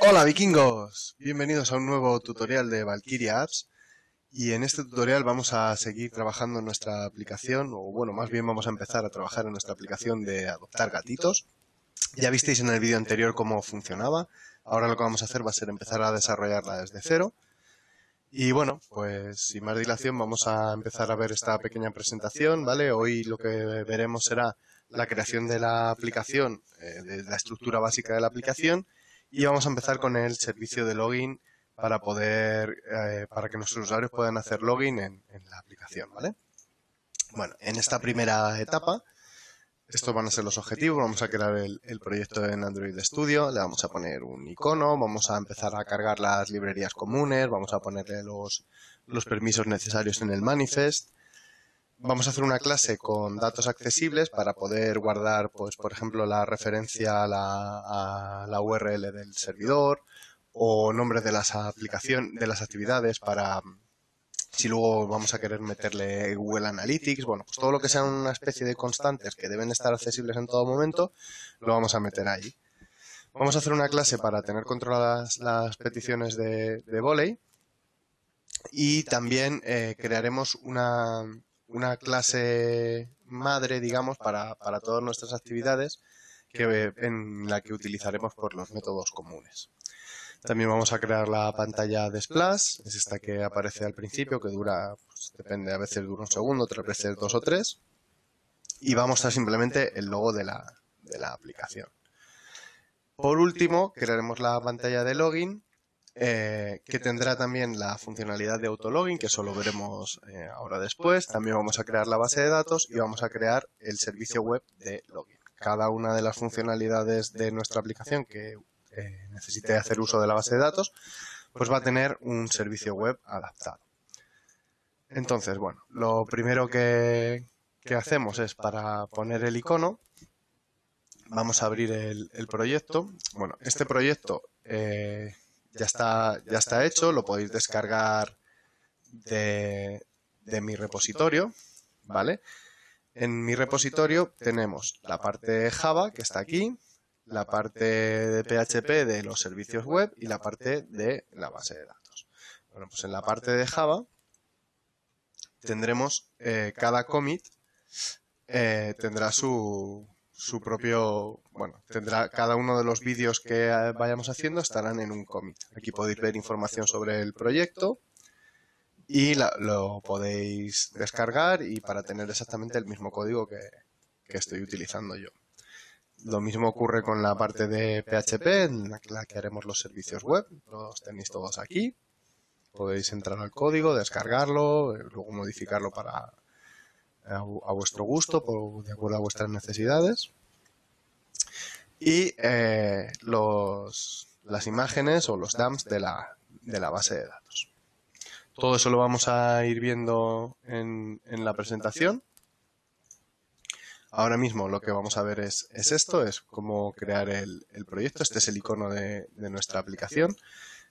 Hola vikingos, bienvenidos a un nuevo tutorial de Valkyria Apps y en este tutorial vamos a seguir trabajando en nuestra aplicación, o bueno, más bien vamos a empezar a trabajar en nuestra aplicación de adoptar gatitos. Ya visteis en el vídeo anterior cómo funcionaba, ahora lo que vamos a hacer va a ser empezar a desarrollarla desde cero. Y bueno, pues sin más dilación vamos a empezar a ver esta pequeña presentación, ¿vale? Hoy lo que veremos será la creación de la aplicación, de la estructura básica de la aplicación, y vamos a empezar con el servicio de login para para que nuestros usuarios puedan hacer login en la aplicación, ¿vale? Bueno, en esta primera etapa, estos van a ser los objetivos. Vamos a crear el proyecto en Android Studio, le vamos a poner un icono, vamos a empezar a cargar las librerías comunes, vamos a ponerle los permisos necesarios en el manifest. Vamos a hacer una clase con datos accesibles para poder guardar, pues, por ejemplo, la referencia a la URL del servidor o nombres de las actividades para si luego vamos a querer meterle Google Analytics. Bueno, pues todo lo que sea una especie de constantes que deben estar accesibles en todo momento, lo vamos a meter ahí. Vamos a hacer una clase para tener controladas las peticiones de voley y también crearemos una clase madre, digamos, para todas nuestras actividades en la que utilizaremos por los métodos comunes. También vamos a crear la pantalla de splash, es esta que aparece al principio, que dura, pues, depende, a veces dura un segundo, otras veces 2 o 3. Y vamos a simplemente el logo de la aplicación. Por último, crearemos la pantalla de login, que tendrá también la funcionalidad de autologin, que eso lo veremos ahora después. También vamos a crear la base de datos y vamos a crear el servicio web de login. Cada una de las funcionalidades de nuestra aplicación que necesite hacer uso de la base de datos, pues va a tener un servicio web adaptado. Entonces, bueno, lo primero que hacemos es, para poner el icono, vamos a abrir el proyecto. Bueno, este proyecto ya está hecho, lo podéis descargar de mi repositorio, ¿vale? En mi repositorio tenemos la parte de Java, que está aquí, la parte de PHP de los servicios web y la parte de la base de datos. Bueno, pues en la parte de Java tendremos cada commit tendrá su propio, bueno, tendrá cada uno de los vídeos que vayamos haciendo estarán en un commit. Aquí podéis ver información sobre el proyecto y lo podéis descargar y para tener exactamente el mismo código que estoy utilizando yo. Lo mismo ocurre con la parte de PHP, en la que haremos los servicios web. Los tenéis todos aquí. Podéis entrar al código, descargarlo, luego modificarlo a vuestro gusto, de acuerdo a vuestras necesidades. Y las imágenes o los dumps de la base de datos. Todo eso lo vamos a ir viendo en la presentación. Ahora mismo lo que vamos a ver es esto, es cómo crear el proyecto. Este es el icono de nuestra aplicación.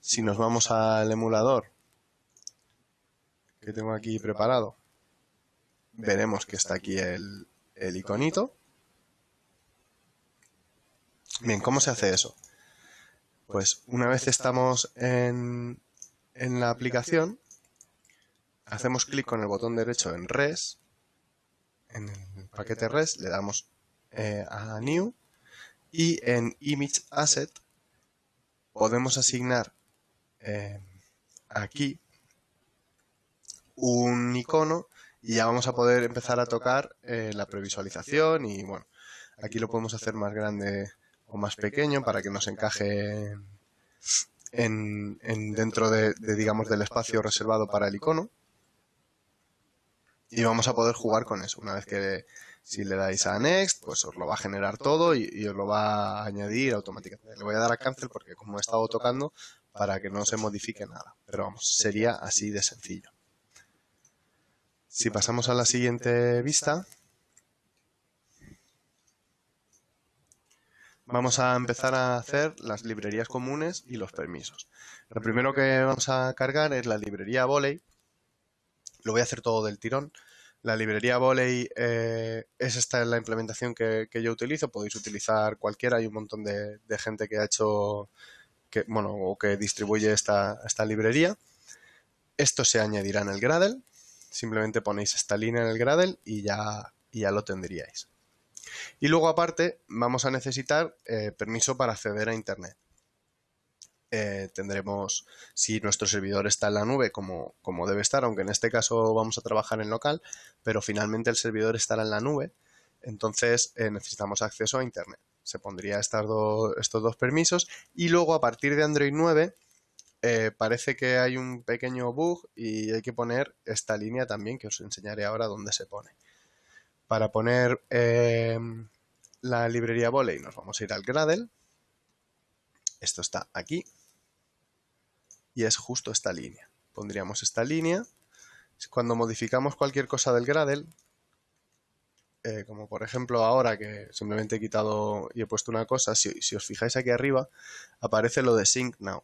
Si nos vamos al emulador que tengo aquí preparado, veremos que está aquí el iconito. Bien, ¿cómo se hace eso? Pues una vez estamos en la aplicación, hacemos clic con el botón derecho en Res, en el paquete Res, le damos a New y en Image Asset podemos asignar aquí un icono y ya vamos a poder empezar a tocar la previsualización y bueno, aquí lo podemos hacer más grande o más pequeño para que nos encaje dentro digamos, del espacio reservado para el icono. Y vamos a poder jugar con eso. Una vez que si le dais a Next, pues os lo va a generar todo y os lo va a añadir automáticamente. Le voy a dar a Cancel porque como he estado tocando, para que no se modifique nada. Pero vamos, sería así de sencillo. Si pasamos a la siguiente vista, vamos a empezar a hacer las librerías comunes y los permisos. Lo primero que vamos a cargar es la librería Voley. Lo voy a hacer todo del tirón. La librería Voley es esta la implementación que yo utilizo. Podéis utilizar cualquiera. Hay un montón de gente que ha hecho o que distribuye esta librería. Esto se añadirá en el Gradle. Simplemente ponéis esta línea en el Gradle y ya lo tendríais. Y luego aparte vamos a necesitar permiso para acceder a Internet. Tendremos, si nuestro servidor está en la nube como debe estar, aunque en este caso vamos a trabajar en local, pero finalmente el servidor estará en la nube, entonces necesitamos acceso a Internet. Se pondría estos dos permisos y luego a partir de Android 9 parece que hay un pequeño bug y hay que poner esta línea también, que os enseñaré ahora dónde se pone. Para poner la librería Volley nos vamos a ir al Gradle. Esto está aquí. Y es justo esta línea. Pondríamos esta línea. Cuando modificamos cualquier cosa del Gradle, como por ejemplo ahora que simplemente he quitado y he puesto una cosa, si os fijáis aquí arriba, aparece lo de Sync Now.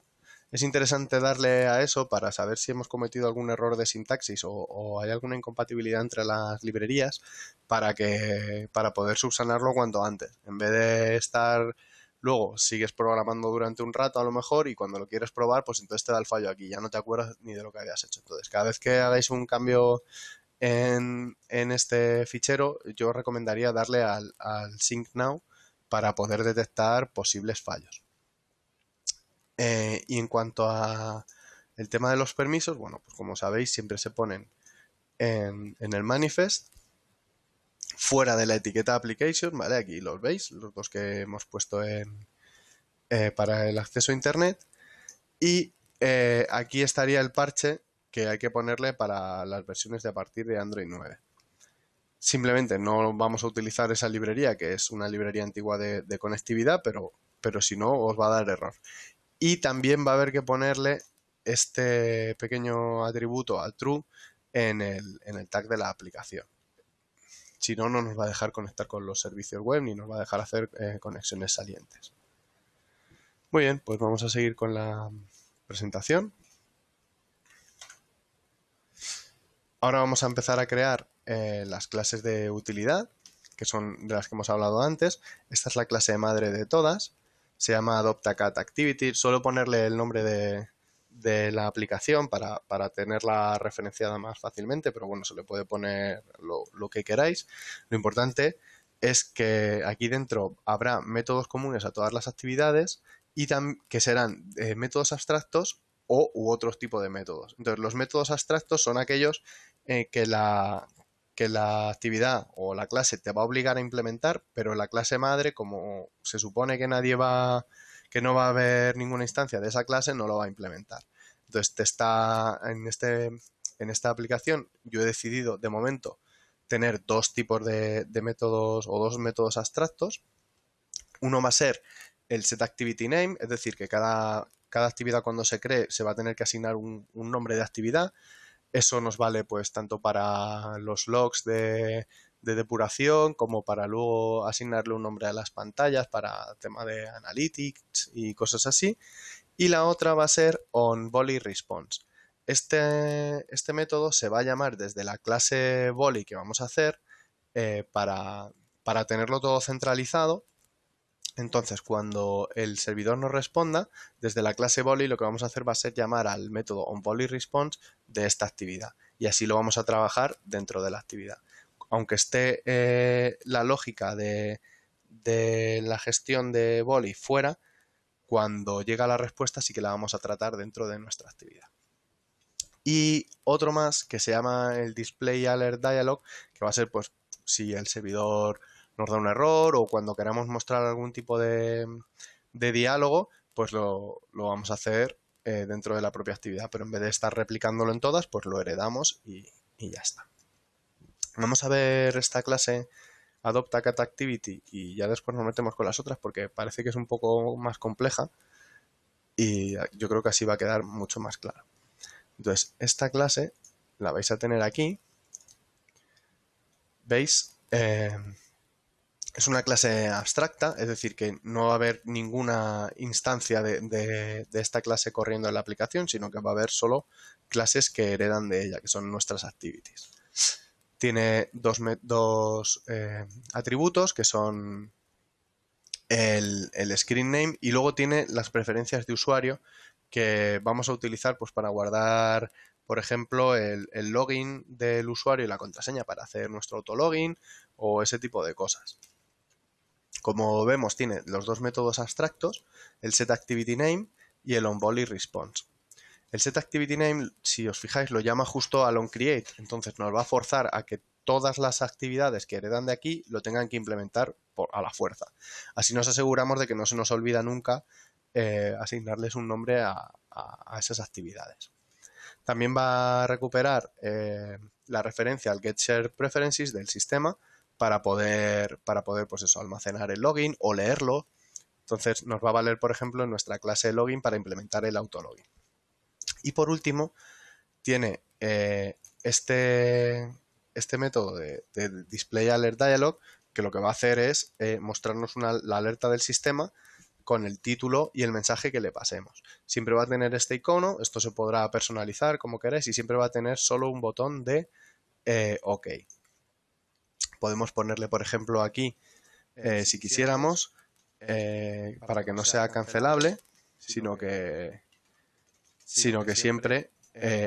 Es interesante darle a eso para saber si hemos cometido algún error de sintaxis o hay alguna incompatibilidad entre las librerías para poder subsanarlo cuanto antes. En vez de estar... Luego sigues programando durante un rato a lo mejor y cuando lo quieres probar, pues entonces te da el fallo aquí. Ya no te acuerdas ni de lo que habías hecho. Entonces, cada vez que hagáis un cambio en este fichero, yo recomendaría darle al Sync Now para poder detectar posibles fallos. Y en cuanto a el tema de los permisos, bueno, pues como sabéis, siempre se ponen en el manifest, fuera de la etiqueta application, ¿vale? Aquí los veis, los dos que hemos puesto para el acceso a Internet. Y aquí estaría el parche que hay que ponerle para las versiones de a partir de Android 9. Simplemente no vamos a utilizar esa librería, que es una librería antigua de conectividad, pero si no, os va a dar error. Y también va a haber que ponerle este pequeño atributo al true en el tag de la aplicación. Si no, no nos va a dejar conectar con los servicios web ni nos va a dejar hacer conexiones salientes. Muy bien, pues vamos a seguir con la presentación. Ahora vamos a empezar a crear las clases de utilidad, que son de las que hemos hablado antes. Esta es la clase madre de todas. Se llama AdoptActivity. Suelo ponerle el nombre de la aplicación para tenerla referenciada más fácilmente, pero bueno, se le puede poner lo que queráis. Lo importante es que aquí dentro habrá métodos comunes a todas las actividades y que serán métodos abstractos u otros tipos de métodos. Entonces, los métodos abstractos son aquellos que la actividad o la clase te va a obligar a implementar, pero la clase madre, como se supone que que no va a haber ninguna instancia de esa clase, no lo va a implementar. Entonces, en esta aplicación yo he decidido de momento tener dos tipos de métodos o dos métodos abstractos. Uno va a ser el setActivityName, es decir, que cada actividad cuando se cree se va a tener que asignar un nombre de actividad. Eso nos vale pues tanto para los logs de depuración como para luego asignarle un nombre a las pantallas para tema de analytics y cosas así. Y la otra va a ser onVolleyResponse. Este método se va a llamar desde la clase Volley que vamos a hacer para tenerlo todo centralizado. Entonces, cuando el servidor nos responda, desde la clase Volley lo que vamos a hacer va a ser llamar al método onVolleyResponse de esta actividad. Y así lo vamos a trabajar dentro de la actividad. Aunque esté la lógica de la gestión de Volley fuera, cuando llega la respuesta sí que la vamos a tratar dentro de nuestra actividad. Y otro más que se llama el Display Alert Dialog, que va a ser pues si el servidor nos da un error o cuando queramos mostrar algún tipo de diálogo, pues lo vamos a hacer dentro de la propia actividad, pero en vez de estar replicándolo en todas, pues lo heredamos y ya está. Vamos a ver esta clase AdoptActivity y ya después nos metemos con las otras porque parece que es un poco más compleja y yo creo que así va a quedar mucho más claro. Entonces, esta clase la vais a tener aquí. ¿Veis? Es una clase abstracta, es decir, que no va a haber ninguna instancia de esta clase corriendo en la aplicación, sino que va a haber solo clases que heredan de ella, que son nuestras activities. Tiene dos atributos que son el screen name y luego tiene las preferencias de usuario que vamos a utilizar pues para guardar, por ejemplo, el login del usuario y la contraseña para hacer nuestro autologin o ese tipo de cosas. Como vemos, tiene los dos métodos abstractos, el setActivityName y el onBodyResponse. El setActivityName, si os fijáis, lo llama justo al onCreate, entonces nos va a forzar a que todas las actividades que heredan de aquí lo tengan que implementar a la fuerza. Así nos aseguramos de que no se nos olvida nunca asignarles un nombre a esas actividades. También va a recuperar la referencia al getSharePreferences del sistema para poder pues eso, almacenar el login o leerlo. Entonces nos va a valer, por ejemplo, en nuestra clase login para implementar el autologin. Y por último, tiene este método de displayAlertDialog que lo que va a hacer es mostrarnos la alerta del sistema con el título y el mensaje que le pasemos. Siempre va a tener este icono, esto se podrá personalizar como queráis y siempre va a tener solo un botón de OK. Podemos ponerle, por ejemplo, aquí, si quisiéramos, para que no sea cancelable, sino que siempre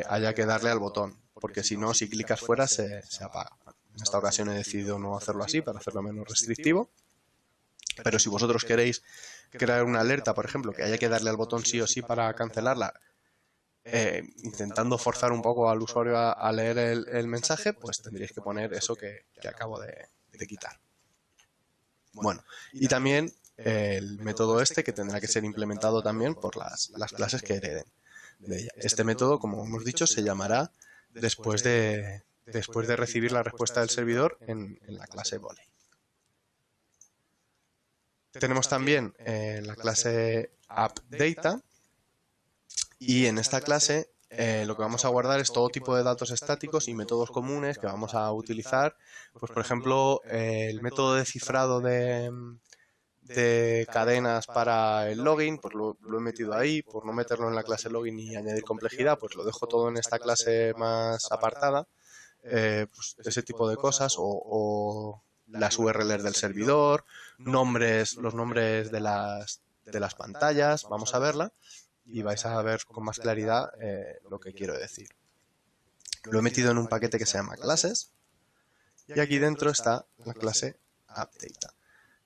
haya que darle al botón, porque si no, si clicas fuera se apaga. En esta ocasión he decidido no hacerlo así para hacerlo menos restrictivo, pero si vosotros queréis crear una alerta, por ejemplo, que haya que darle al botón sí o sí para cancelarla, intentando forzar un poco al usuario a leer el mensaje, pues tendríais que poner eso que acabo de quitar. Bueno, y también el método este que tendrá que ser implementado también por las clases que hereden de ella. Este método, como hemos dicho, se llamará después de recibir la respuesta del servidor en la clase Volley. Tenemos también la clase AppData y en esta clase lo que vamos a guardar es todo tipo de datos estáticos y métodos comunes que vamos a utilizar. Pues, por ejemplo, el método de cifrado de cadenas para el login, pues lo he metido ahí, por no meterlo en la clase login y añadir complejidad, pues lo dejo todo en esta clase más apartada. Pues ese tipo de cosas o las URLs del servidor, los nombres de las pantallas, vamos a verla y vais a ver con más claridad lo que quiero decir. Lo he metido en un paquete que se llama clases y aquí dentro está la clase AppData.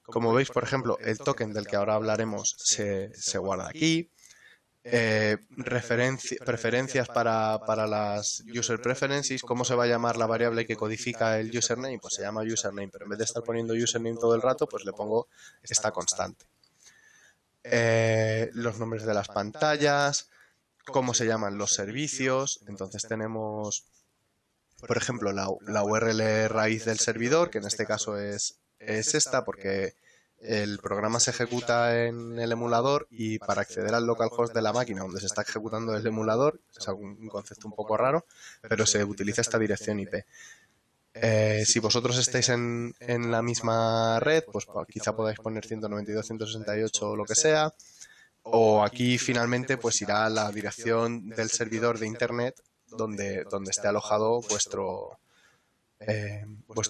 Como veis, por ejemplo, el token del que ahora hablaremos se guarda aquí. Preferencias para las user preferences, ¿cómo se va a llamar la variable que codifica el username? Pues se llama username, pero en vez de estar poniendo username todo el rato, pues le pongo esta constante. Los nombres de las pantallas, cómo se llaman los servicios, entonces tenemos, por ejemplo, la URL raíz del servidor, que en este caso es esta, porque el programa se ejecuta en el emulador y para acceder al localhost de la máquina donde se está ejecutando el emulador, es un concepto un poco raro, pero se utiliza esta dirección IP. Si vosotros estáis en la misma red, pues quizá podáis poner 192.168 o lo que sea, o aquí finalmente pues irá la dirección del servidor de internet donde esté alojado vuestro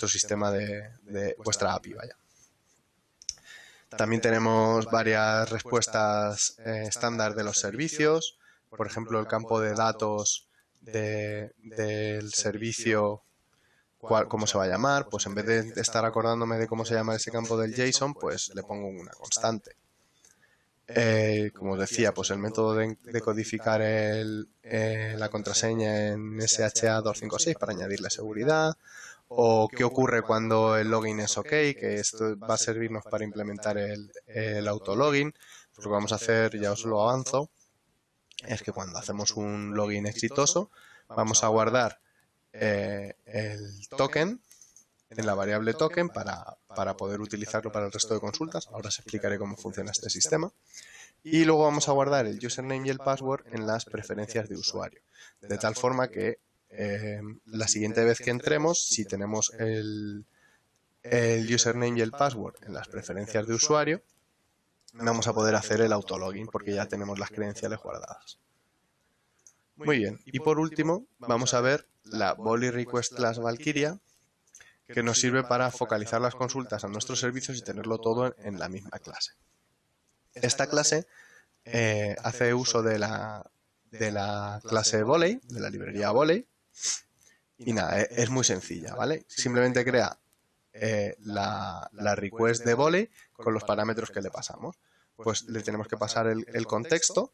sistema de vuestra API, vaya. También tenemos varias respuestas estándar de los servicios, por ejemplo, el campo de datos del servicio, cómo se va a llamar, pues en vez de estar acordándome de cómo se llama ese campo del JSON, pues le pongo una constante. Como os decía, pues el método de codificar la contraseña en SHA-256 para añadirle seguridad, o qué ocurre cuando el login es OK, que esto va a servirnos para implementar el autologin. Pues lo que vamos a hacer, ya os lo avanzo, es que cuando hacemos un login exitoso, vamos a guardar el token en la variable token para poder utilizarlo para el resto de consultas. Ahora os explicaré cómo funciona este sistema. Y luego vamos a guardar el username y el password en las preferencias de usuario, de tal forma que la siguiente vez que entremos, si tenemos el username y el password en las preferencias de usuario, vamos a poder hacer el autologin porque ya tenemos las credenciales guardadas. Muy bien, y por último vamos a ver la Volley Request Class Valkyria, que nos sirve para focalizar las consultas a nuestros servicios y tenerlo todo en la misma clase. Esta clase hace uso de la clase Volley, de la librería Volley, y nada, es muy sencilla, ¿vale? Simplemente crea la request de Volley con los parámetros que le pasamos. Pues le tenemos que pasar el contexto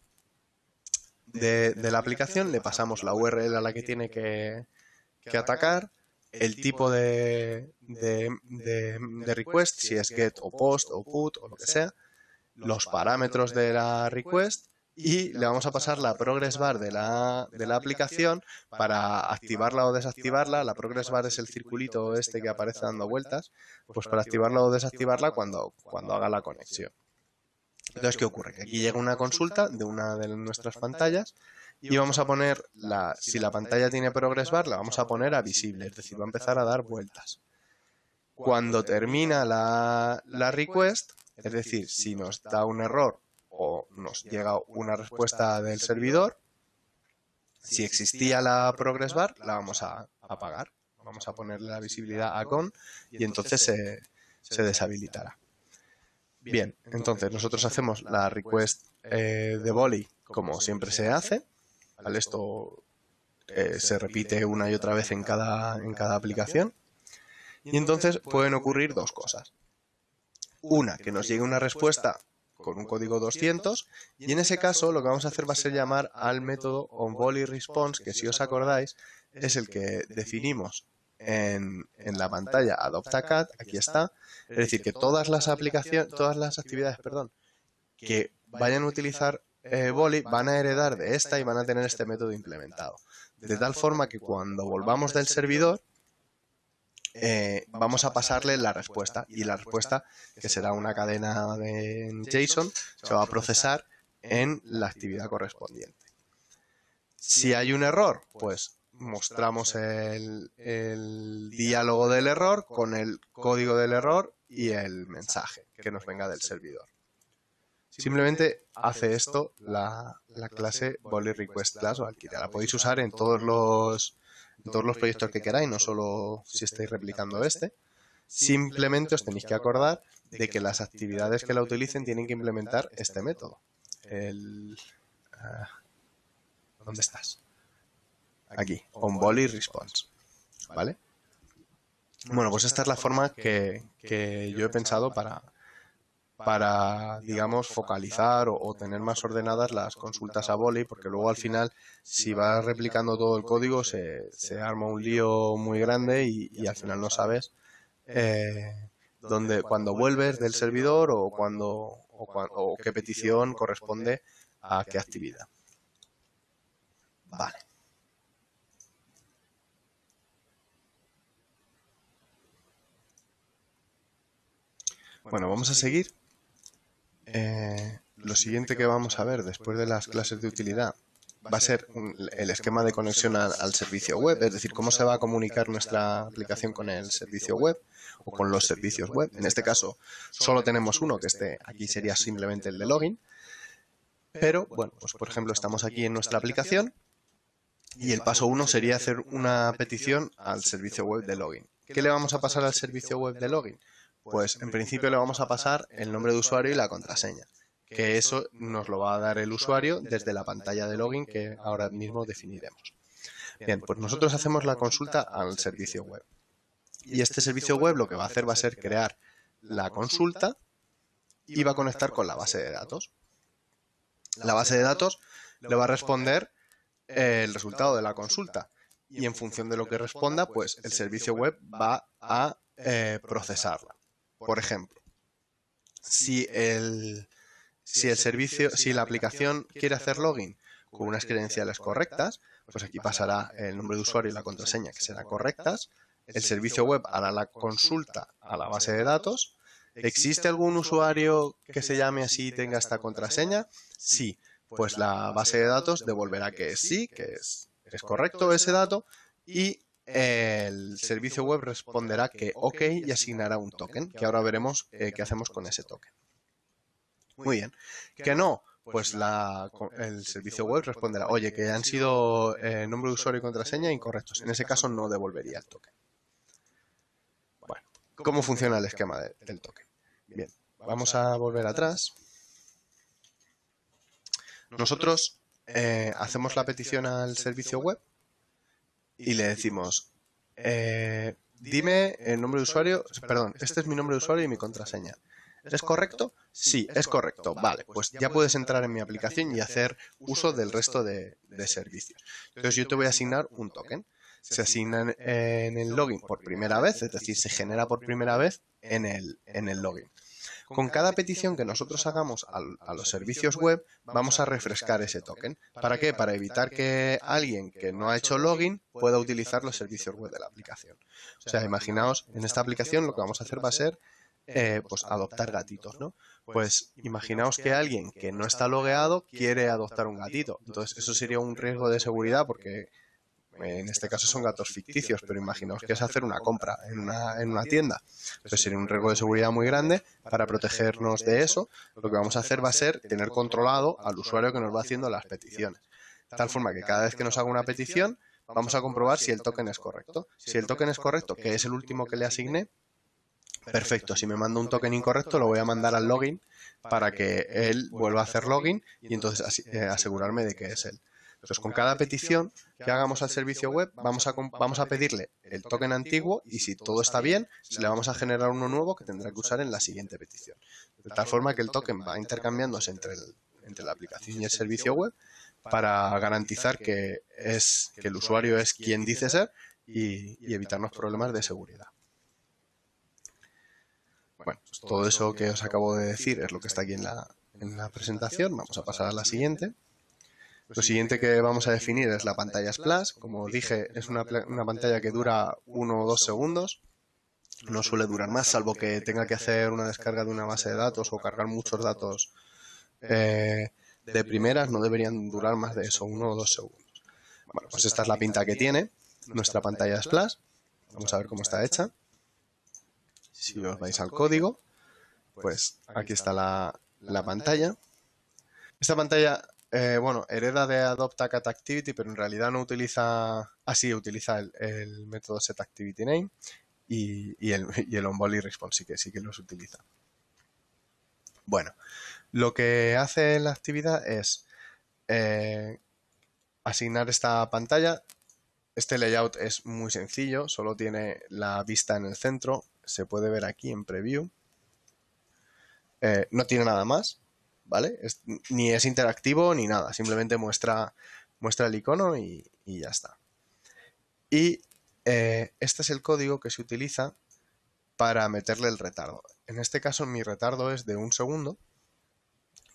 de la aplicación, le pasamos la URL a la que tiene que atacar, el tipo de request, si es get o post o put o lo que sea, los parámetros de la request, y le vamos a pasar la progress bar de la aplicación para activarla o desactivarla. La progress bar es el circulito este que aparece dando vueltas, pues para activarla o desactivarla cuando haga la conexión. Entonces, ¿qué ocurre? Que aquí llega una consulta de una de nuestras pantallas y vamos a poner, si la pantalla tiene progress bar, la vamos a poner a visible, es decir, va a empezar a dar vueltas. Cuando termina la request, es decir, si nos da un error o nos llega una respuesta del servidor, si existía la progress bar, la vamos a apagar. Vamos a ponerle la visibilidad a con y entonces se deshabilitará. Bien, entonces nosotros hacemos la request de Volley como siempre se hace. ¿Vale? Esto se repite una y otra vez en cada aplicación. Y entonces pueden ocurrir dos cosas. Una, que nos llegue una respuesta con un código 200, y en ese caso lo que vamos a hacer va a ser llamar al método onVolleyResponse, que si os acordáis es el que definimos en la pantalla AdoptACAD, aquí está. Es decir, que todas las actividades que vayan a utilizar Volley van a heredar de esta y van a tener este método implementado. De tal forma que cuando volvamos del servidor, vamos a pasarle la respuesta, y la respuesta, que será una cadena de JSON, se va a procesar en la actividad correspondiente. Si hay un error, pues mostramos el diálogo del error con el código del error y el mensaje que nos venga del servidor. Simplemente hace esto la clase VolleyRequestClass o Valkyria. La podéis usar en todos los proyectos que queráis, no solo si estáis replicando este. Simplemente os tenéis que acordar de que las actividades que la utilicen tienen que implementar este método. ¿Dónde estás? Aquí, onVolleyResponse. ¿Vale? Bueno, pues esta es la forma que yo he pensado para, digamos, focalizar o tener más ordenadas las consultas a Volley, porque luego al final, si vas replicando todo el código, se arma un lío muy grande y al final no sabes cuando vuelves del servidor o qué petición corresponde a qué actividad. Vale. Bueno, vamos a seguir. Lo siguiente que vamos a ver después de las clases de utilidad va a ser el esquema de conexión al servicio web, es decir, cómo se va a comunicar nuestra aplicación con el servicio web o con los servicios web. En este caso solo tenemos uno, que aquí sería simplemente el de login, pero bueno, pues por ejemplo estamos aquí en nuestra aplicación y el paso 1 sería hacer una petición al servicio web de login. ¿Qué le vamos a pasar al servicio web de login? Pues en principio le vamos a pasar el nombre de usuario y la contraseña, que eso nos lo va a dar el usuario desde la pantalla de login que ahora mismo definiremos. Bien, pues nosotros hacemos la consulta al servicio web. Y este servicio web lo que va a hacer va a ser crear la consulta y va a conectar con la base de datos. La base de datos le va a responder el resultado de la consulta y en función de lo que responda, pues el servicio web va a procesarla. Por ejemplo, si la aplicación quiere hacer login con unas credenciales correctas, pues aquí pasará el nombre de usuario y la contraseña, que serán correctas. El servicio web hará la consulta a la base de datos. ¿Existe algún usuario que se llame así y tenga esta contraseña? Sí, pues la base de datos devolverá que sí, que es correcto ese dato, y el servicio web responderá que OK y asignará un token, que ahora veremos qué hacemos con ese token. Muy bien. Que no, pues el servicio web responderá, oye, que han sido nombre de usuario y contraseña incorrectos. En ese caso no devolvería el token. cómo funciona el esquema del token. Bien, vamos a volver atrás. Nosotros hacemos la petición al servicio web y le decimos, dime el nombre de usuario, perdón, este es mi nombre de usuario y mi contraseña. ¿Es correcto? Sí, es correcto. Vale, pues ya puedes entrar en mi aplicación y hacer uso del resto de servicios. Entonces yo te voy a asignar un token. Se asigna en el login por primera vez, es decir, se genera por primera vez en el login. Con cada petición que nosotros hagamos a los servicios web, vamos a refrescar ese token. ¿Para qué? Para evitar que alguien que no ha hecho login pueda utilizar los servicios web de la aplicación. O sea, imaginaos, en esta aplicación lo que vamos a hacer va a ser pues adoptar gatitos, ¿no? Pues imaginaos que alguien que no está logueado quiere adoptar un gatito. Entonces, eso sería un riesgo de seguridad porque en este caso son gatos ficticios, pero imaginaos que es hacer una compra en una tienda. Entonces sería un riesgo de seguridad muy grande. Para protegernos de eso, lo que vamos a hacer va a ser tener controlado al usuario que nos va haciendo las peticiones. De tal forma que cada vez que nos haga una petición, vamos a comprobar si el token es correcto. Si el token es correcto, que es el último que le asigné, perfecto. Si me manda un token incorrecto, lo voy a mandar al login para que él vuelva a hacer login y entonces asegurarme de que es él. Entonces, con cada petición que hagamos al servicio web, vamos a pedirle el token antiguo y si todo está bien, le vamos a generar uno nuevo que tendrá que usar en la siguiente petición. De tal forma que el token va intercambiándose entre la aplicación y el servicio web para garantizar que el usuario es quien dice ser y evitarnos problemas de seguridad. Bueno, pues todo eso que os acabo de decir es lo que está aquí en la presentación. Vamos a pasar a la siguiente. Lo siguiente que vamos a definir es la pantalla splash. Como os dije, es una pantalla que dura 1 o 2 segundos. No suele durar más, salvo que tenga que hacer una descarga de una base de datos o cargar muchos datos de primeras. No deberían durar más de eso, 1 o 2 segundos. Bueno, pues esta es la pinta que tiene nuestra pantalla splash. Vamos a ver cómo está hecha. Si os vais al código, pues aquí está la pantalla. Esta pantalla... bueno, hereda de AdoptActActivity, pero en realidad no utiliza... utiliza el método setActivityName y el onBodyResponse sí que los utiliza. Bueno, lo que hace la actividad es asignar esta pantalla. Este layout es muy sencillo, solo tiene la vista en el centro. Se puede ver aquí en Preview. No tiene nada más. ¿Vale? Ni es interactivo ni nada, simplemente muestra el icono y ya está. Y este es el código que se utiliza para meterle el retardo. En este caso mi retardo es de 1 segundo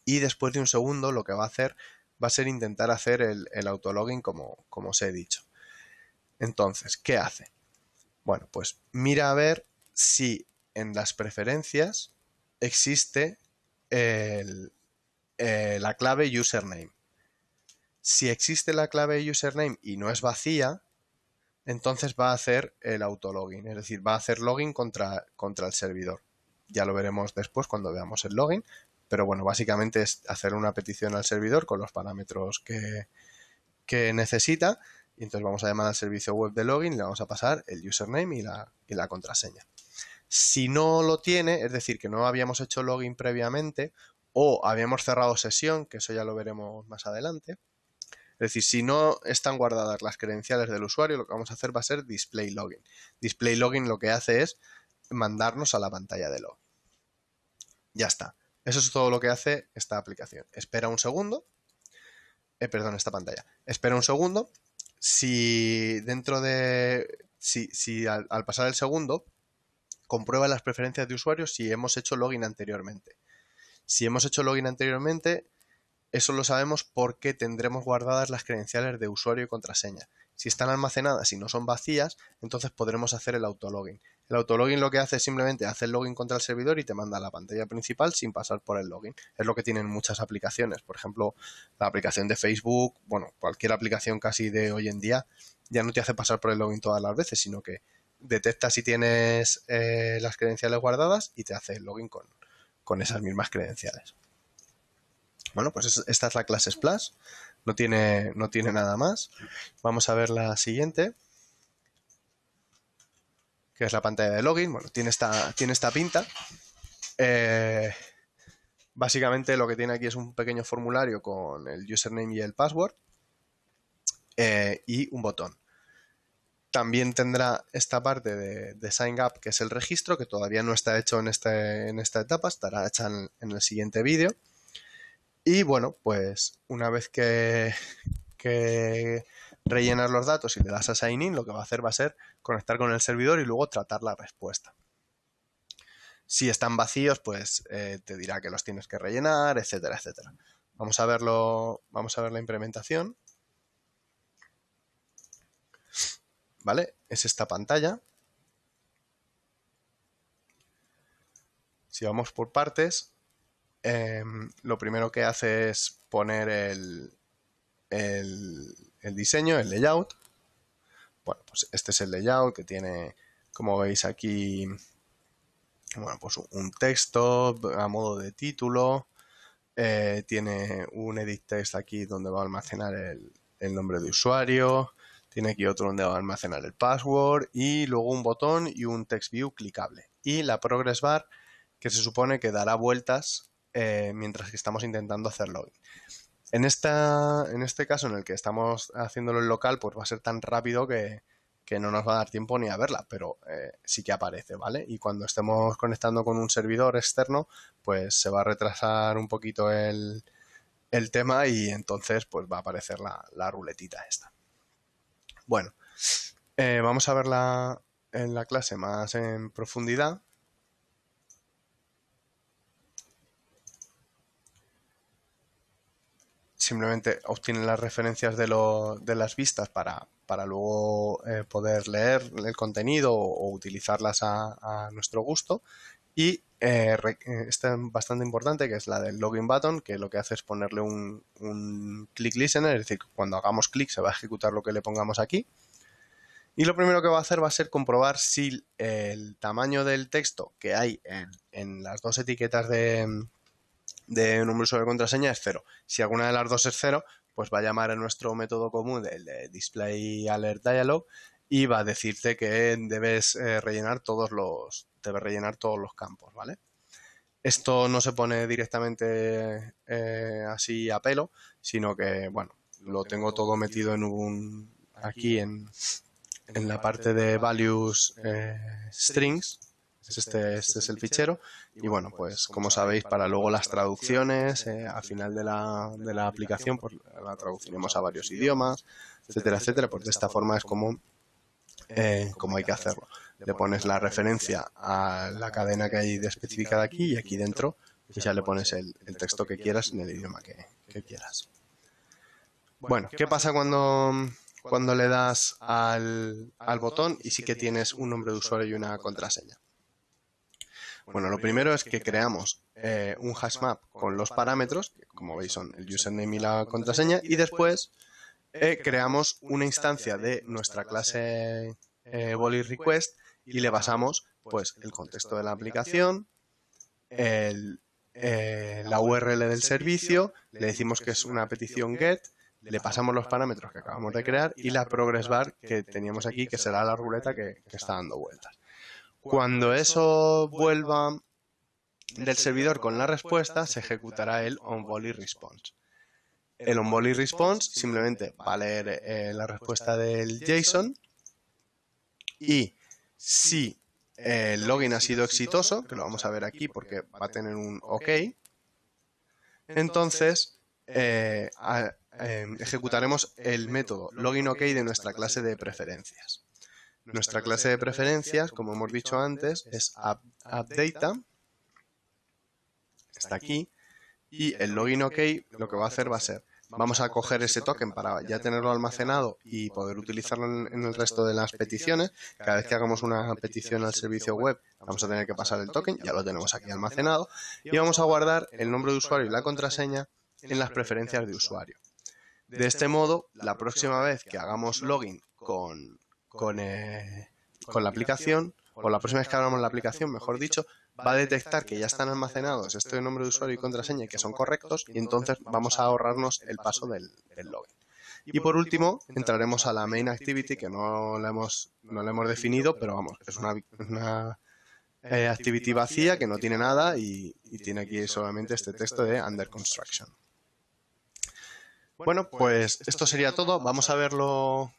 y después de 1 segundo lo que va a hacer va a ser intentar hacer el autologin como os he dicho. Entonces, ¿qué hace? Bueno, pues mira a ver si en las preferencias existe la clave username. Si existe la clave username y no es vacía, entonces va a hacer el autologin, es decir, va a hacer login contra el servidor. Ya lo veremos después cuando veamos el login, pero bueno, básicamente es hacer una petición al servidor con los parámetros que necesita y entonces vamos a llamar al servicio web de login y le vamos a pasar el username y la contraseña. Si no lo tiene, es decir, que no habíamos hecho login previamente o habíamos cerrado sesión, que eso ya lo veremos más adelante. Es decir, si no están guardadas las credenciales del usuario, lo que vamos a hacer va a ser display login. Display login lo que hace es mandarnos a la pantalla de login. Ya está. Eso es todo lo que hace esta aplicación. Espera un segundo. Esta pantalla. Espera un segundo. Si al pasar el segundo, comprueba las preferencias de usuario si hemos hecho login anteriormente. Si hemos hecho login anteriormente, eso lo sabemos porque tendremos guardadas las credenciales de usuario y contraseña. Si están almacenadas y no son vacías, entonces podremos hacer el autologin. El autologin lo que hace es simplemente hacer login contra el servidor y te manda a la pantalla principal sin pasar por el login. Es lo que tienen muchas aplicaciones. Por ejemplo, la aplicación de Facebook, bueno, cualquier aplicación casi de hoy en día, ya no te hace pasar por el login todas las veces, sino que detecta si tienes las credenciales guardadas y te hace el login con esas mismas credenciales. Bueno, pues esta es la clase Splash, no tiene nada más. Vamos a ver la siguiente, que es la pantalla de login. Bueno, tiene esta pinta. Básicamente lo que tiene aquí es un pequeño formulario con el username y el password y un botón. También tendrá esta parte de Sign Up, que es el registro, que todavía no está hecho en esta etapa, estará hecha en el siguiente vídeo. Y bueno, pues una vez que rellenas los datos y le das a Sign In, lo que va a hacer va a ser conectar con el servidor y luego tratar la respuesta. Si están vacíos, pues te dirá que los tienes que rellenar, etcétera, etcétera. Vamos a ver la implementación. ¿Vale? Es esta pantalla. Si vamos por partes, lo primero que hace es poner el diseño, el layout. Bueno, pues este es el layout que tiene, como veis aquí, bueno, pues un texto a modo de título. Tiene un edit text aquí donde va a almacenar el nombre de usuario. Tiene aquí otro donde va a almacenar el password y luego un botón y un text view clicable. Y la progress bar, que se supone que dará vueltas mientras que estamos intentando hacer login. En este caso en el que estamos haciéndolo en local, pues va a ser tan rápido que no nos va a dar tiempo ni a verla, pero sí que aparece, ¿vale? Y cuando estemos conectando con un servidor externo, pues se va a retrasar un poquito el tema y entonces pues va a aparecer la ruletita esta. Bueno, vamos a verla en la clase más en profundidad. Simplemente obtienen las referencias de las vistas para luego poder leer el contenido o utilizarlas a nuestro gusto. Y esta es bastante importante, que es la del login button, que lo que hace es ponerle un click listener, es decir, cuando hagamos clic se va a ejecutar lo que le pongamos aquí. Y lo primero que va a hacer va a ser comprobar si el tamaño del texto que hay en las dos etiquetas de nombre usuario y contraseña es 0. Si alguna de las dos es 0, pues va a llamar a nuestro método común, el de Display Alert Dialog, y va a decirte que debes rellenar todos los campos, ¿vale? Esto no se pone directamente así a pelo, sino que, bueno, lo tengo todo metido aquí en la parte de values strings. Este es el fichero y bueno, pues como sabéis, para luego las traducciones al final de la aplicación, pues la traduciremos a varios idiomas, etcétera, etcétera. Pues de esta forma es como hay que hacerlo. Le pones la referencia a la cadena que hay especificada aquí y aquí dentro pues ya le pones el texto que quieras en el idioma que quieras. Bueno, ¿qué pasa cuando le das al botón y sí que tienes un nombre de usuario y una contraseña? Bueno, lo primero es que creamos un hash map con los parámetros, que como veis son el username y la contraseña, y después creamos una instancia de nuestra clase Volley Request y le pasamos pues el contexto de la aplicación, la URL del servicio, le decimos que es una petición GET, le pasamos los parámetros que acabamos de crear y la progress bar que teníamos aquí, que será la ruleta que está dando vueltas. Cuando eso vuelva del servidor con la respuesta, se ejecutará el onVolley response. El onVolley response simplemente va a leer la respuesta del JSON y si el login ha sido exitoso, que lo vamos a ver aquí porque va a tener un OK, entonces ejecutaremos el método loginOK de nuestra clase de preferencias. Nuestra clase de preferencias, como hemos dicho antes, es appData, está aquí, y el loginOK lo que va a hacer va a ser, vamos a coger ese token para ya tenerlo almacenado y poder utilizarlo en el resto de las peticiones. Cada vez que hagamos una petición al servicio web, vamos a tener que pasar el token, ya lo tenemos aquí almacenado, y vamos a guardar el nombre de usuario y la contraseña en las preferencias de usuario. De este modo, la próxima vez que hagamos login con la aplicación, o la próxima vez que abramos la aplicación, mejor dicho, va a detectar que ya están almacenados este nombre de usuario y contraseña y que son correctos, y entonces vamos a ahorrarnos el paso del login. Y por último, entraremos a la main activity, que no la hemos definido, pero vamos, es una activity vacía que no tiene nada y tiene aquí solamente este texto de under construction. Bueno, pues esto sería todo. Vamos a verlo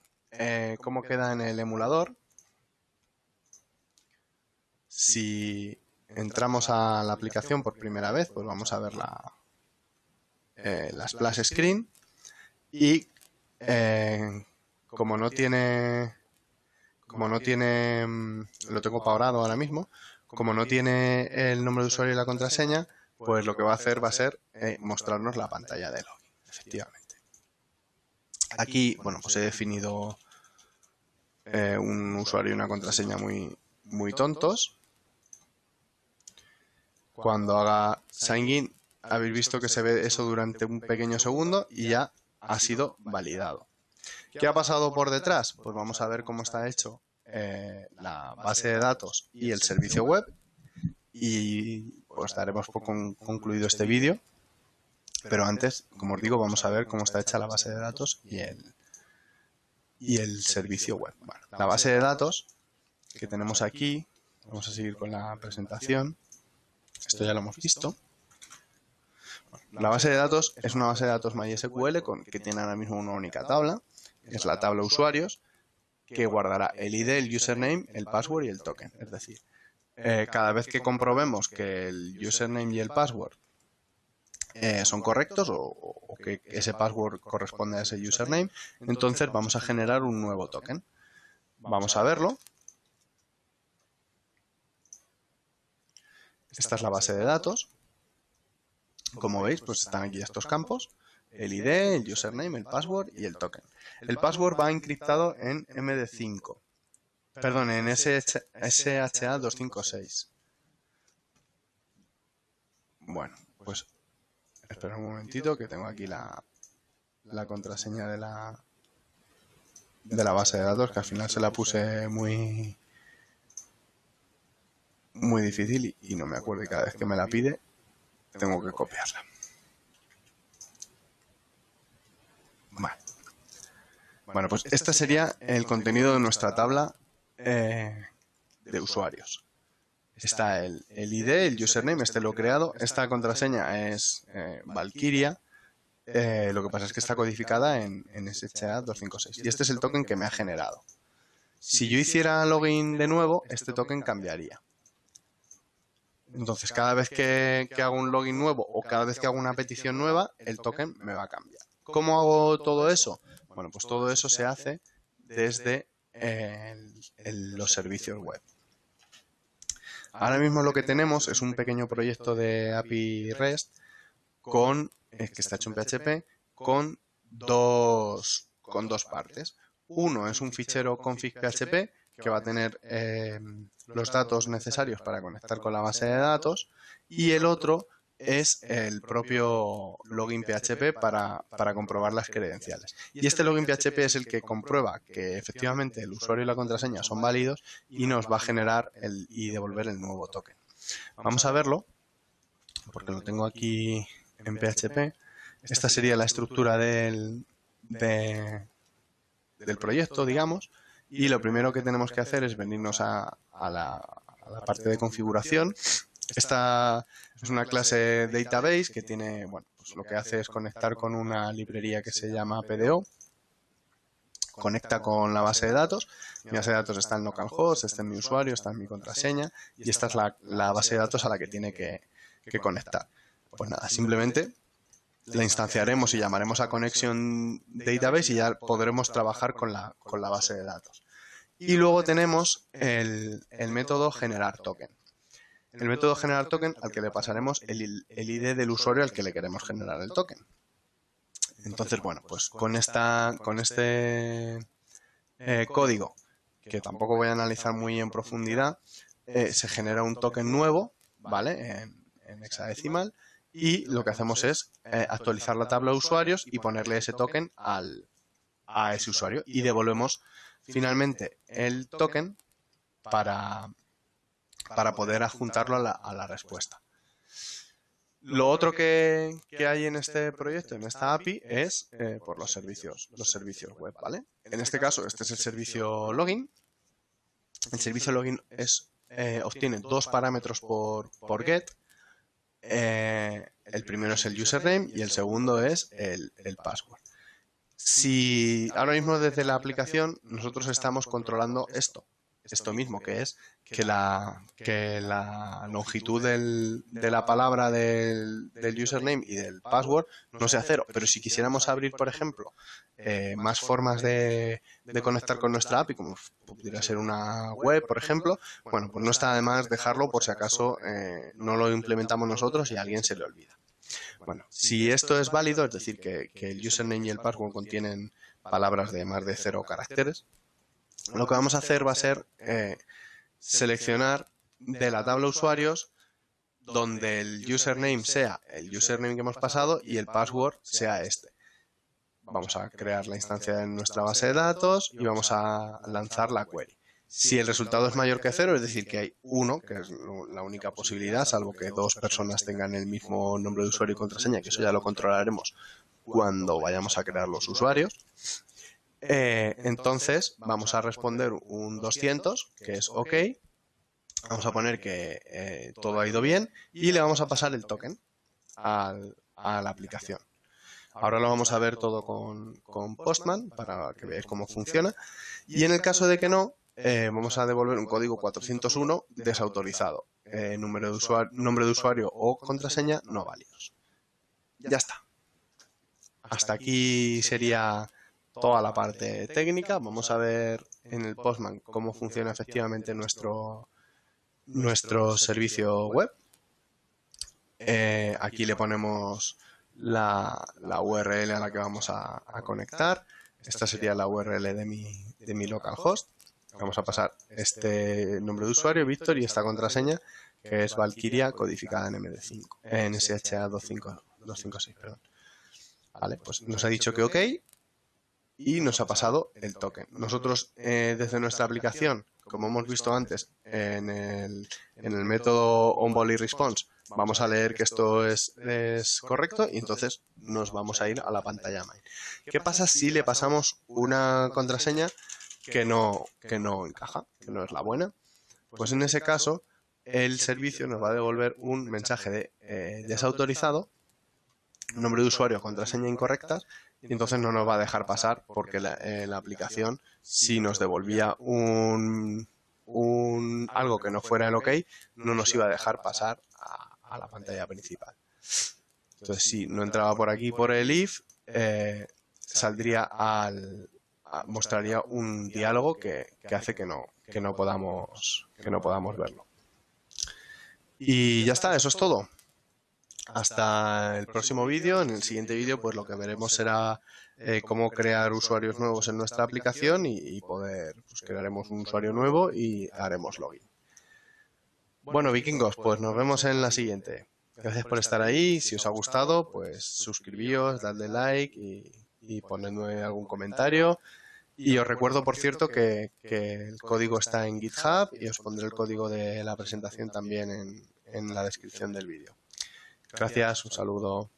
cómo queda en el emulador. Si entramos a la aplicación por primera vez, pues vamos a ver la splash screen y como no tiene, lo tengo pausado ahora mismo, como no tiene el nombre de usuario y la contraseña, pues lo que va a hacer va a ser mostrarnos la pantalla de login, efectivamente. Aquí, bueno, pues he definido un usuario y una contraseña muy tontos. Cuando haga sign in, habéis visto que se ve eso durante un pequeño segundo y ya ha sido validado. ¿Qué ha pasado por detrás? Pues vamos a ver cómo está hecho la base de datos y el servicio web y pues daremos por concluido este vídeo. Pero antes, como os digo, vamos a ver cómo está hecha la base de datos y el servicio web. Bueno, la base de datos que tenemos aquí, vamos a seguir con la presentación. Esto ya lo hemos visto. La base de datos es una base de datos MySQL que tiene ahora mismo una única tabla, es la tabla usuarios, que guardará el ID, el username, el password y el token. Es decir, cada vez que comprobemos que el username y el password son correctos o que ese password corresponde a ese username, entonces vamos a generar un nuevo token. Vamos a verlo. Esta es la base de datos. Como veis, pues están aquí estos campos, el ID, el username, el password y el token. El password va encriptado en MD5, perdón, en SHA-256. Bueno, pues espera un momentito que tengo aquí la contraseña de la base de datos, que al final se la puse muy difícil y no me acuerdo, y cada vez que me la pide tengo que copiarla. Vale. Bueno, pues este sería el contenido de nuestra tabla de usuarios. Está el ID, el username, este lo he creado. Esta contraseña es Valkyria. Lo que pasa es que está codificada en SHA-256. Y este es el token que me ha generado. Si yo hiciera login de nuevo, este token cambiaría. Entonces, cada vez que hago un login nuevo o cada vez que hago una petición nueva, el token me va a cambiar. ¿Cómo hago todo eso? Bueno, pues todo eso se hace desde los servicios web. Ahora mismo lo que tenemos es un pequeño proyecto de API REST que está hecho en PHP con dos partes. Uno es un fichero config.php que va a tener los datos necesarios para conectar con la base de datos y el otro es el propio login PHP para comprobar las credenciales. Y este login PHP es el que comprueba que efectivamente el usuario y la contraseña son válidos y nos va a generar y devolver el nuevo token. Vamos a verlo, porque lo tengo aquí en PHP. Esta sería la estructura del proyecto, digamos, y lo primero que tenemos que hacer es venirnos a la parte de configuración. Esta es una clase database que tiene, bueno, pues lo que hace es conectar con una librería que se llama PDO, conecta con la base de datos. Mi base de datos está en localhost, está en mi usuario, está en mi contraseña y esta es la base de datos a la que tiene que conectar. Pues nada, simplemente la instanciaremos y llamaremos a connection database y ya podremos trabajar con la base de datos. Y luego tenemos el método generar token. El método generar token al que le pasaremos el ID del usuario al que le queremos generar el token. Entonces, bueno, pues con este código, que tampoco voy a analizar muy en profundidad, se genera un token nuevo, ¿vale? En hexadecimal, y lo que hacemos es actualizar la tabla de usuarios y ponerle ese token a ese usuario y devolvemos finalmente el token para poder adjuntarlo a la respuesta. Lo otro que hay en este proyecto, en esta API, es por los servicios web, ¿vale? En este caso, este es el servicio login. El servicio login obtiene dos parámetros por get. El primero es el username y el segundo es el password. Si ahora mismo desde la aplicación nosotros estamos controlando esto mismo, que es que la longitud de la palabra del username y del password no sea 0, pero si quisiéramos abrir, por ejemplo, más formas de conectar con nuestra API, como pudiera ser una web, por ejemplo, bueno, pues no está de más dejarlo por si acaso no lo implementamos nosotros y a alguien se le olvida. Bueno, si esto es válido, es decir, que el username y el password contienen palabras de más de 0 caracteres, lo que vamos a hacer va a ser seleccionar de la tabla usuarios donde el username sea el username que hemos pasado y el password sea este. Vamos a crear la instancia en nuestra base de datos y vamos a lanzar la query. Si el resultado es mayor que 0, es decir, que hay 1, que es la única posibilidad, salvo que dos personas tengan el mismo nombre de usuario y contraseña, que eso ya lo controlaremos cuando vayamos a crear los usuarios, entonces vamos a responder un 200, que es OK. Vamos a poner que todo ha ido bien y le vamos a pasar el token a la aplicación. Ahora lo vamos a ver todo con Postman para que veáis cómo funciona. Y en el caso de que no, vamos a devolver un código 401 desautorizado. Nombre de usuario o contraseña no válidos. Ya está. Hasta aquí sería toda la parte técnica. Vamos a ver en el Postman cómo funciona efectivamente nuestro servicio web. Aquí le ponemos la URL a la que vamos a conectar. Esta sería la URL de mi localhost. Vamos a pasar este nombre de usuario, Víctor, y esta contraseña, que es Valkyria, codificada en MD5, en SHA-256, perdón. Vale, pues nos ha dicho que OK y nos ha pasado el token. Nosotros, desde nuestra aplicación, como hemos visto antes, en el método onBodyResponse, vamos a leer que esto es correcto y entonces nos vamos a ir a la pantalla main. ¿Qué pasa si le pasamos una contraseña que no encaja, que no es la buena? Pues en ese caso, el servicio nos va a devolver un mensaje de desautorizado, nombre de usuario, contraseña incorrectas, y entonces no nos va a dejar pasar porque la aplicación, si nos devolvía algo que no fuera el OK, no nos iba a dejar pasar a la pantalla principal. Entonces, si no entraba por aquí por el if, saldría mostraría un diálogo que hace que no podamos verlo. Y ya está, eso es todo. Hasta el próximo vídeo. En el siguiente vídeo, pues lo que veremos será cómo crear usuarios nuevos en nuestra aplicación y poder, pues crearemos un usuario nuevo y haremos login. Bueno, vikingos, pues nos vemos en la siguiente. Gracias por estar ahí. Si os ha gustado, pues suscribíos, dadle like y ponedme algún comentario. Y os recuerdo, por cierto, que el código está en GitHub y os pondré el código de la presentación también en la descripción del vídeo. Gracias, un saludo.